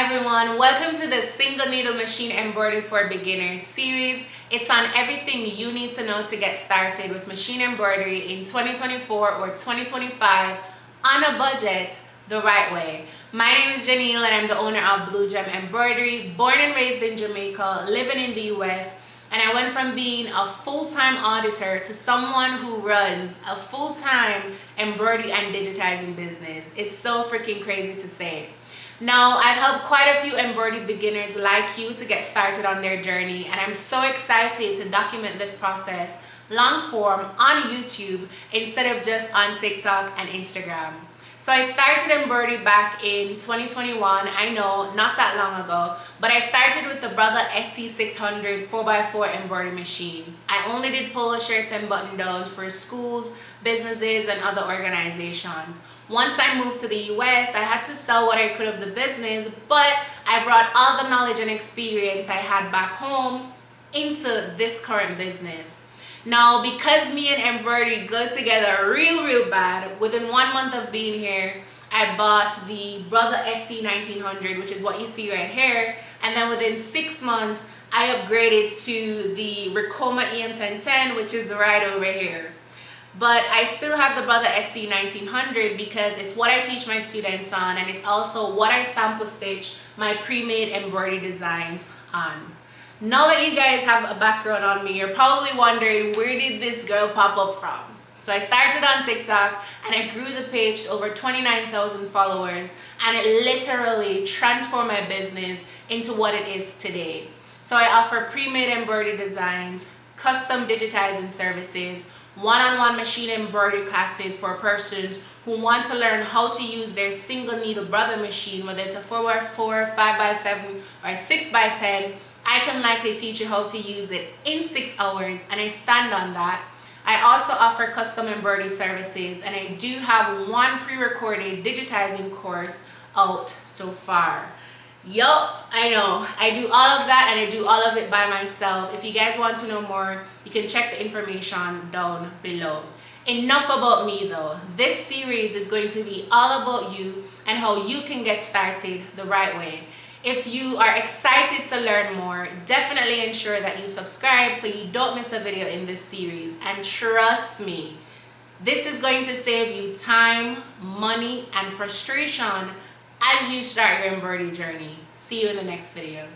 everyone, welcome to the Single Needle Machine Embroidery for Beginners series. It's on everything you need to know to get started with machine embroidery in 2024 or 2025 on a budget the right way. My name is Jannille and I'm the owner of Blue Gem Embroidery, born and raised in Jamaica, living in the US, and I went from being a full-time auditor to someone who runs a full-time embroidery and digitizing business. It's so freaking crazy to say. Now, I've helped quite a few embroidery beginners like you to get started on their journey, and I'm so excited to document this process long form on YouTube instead of just on TikTok and Instagram. So I started embroidery back in 2021, I know, not that long ago, but I started with the Brother SC600 4x4 embroidery machine. I only did polo shirts and button downs for schools, businesses, and other organizations. Once I moved to the US, I had to sell what I could of the business, but I brought all the knowledge and experience I had back home into this current business. Now, because me and embroidery go together real bad, within 1 month of being here, I bought the Brother SC1900, which is what you see right here, and then within 6 months, I upgraded to the Ricoma EM1010, which is right over here. But I still have the Brother SC1900 because it's what I teach my students on, and it's also what I sample stitch my pre-made embroidery designs on. Now that you guys have a background on me, you're probably wondering, where did this girl pop up from? So I started on TikTok and I grew the page to over 29,000 followers, and it literally transformed my business into what it is today. So I offer pre-made embroidery designs, custom digitizing services, one-on-one machine embroidery classes for persons who want to learn how to use their single needle brother machine, whether it's a 4x4, 5x7, or 6x10. I can likely teach you how to use it in 6 hours, and I stand on that. I also offer custom embroidery services, and I do have one pre-recorded digitizing course out so far. Yup, I know. I do all of that, and I do all of it by myself. If you guys want to know more, you can check the information down below. Enough about me though. This series is going to be all about you and how you can get started the right way. If you are excited to learn more, definitely ensure that you subscribe so you don't miss a video in this series. And trust me, this is going to save you time, money, and frustration as you start your embroidery journey. See you in the next video.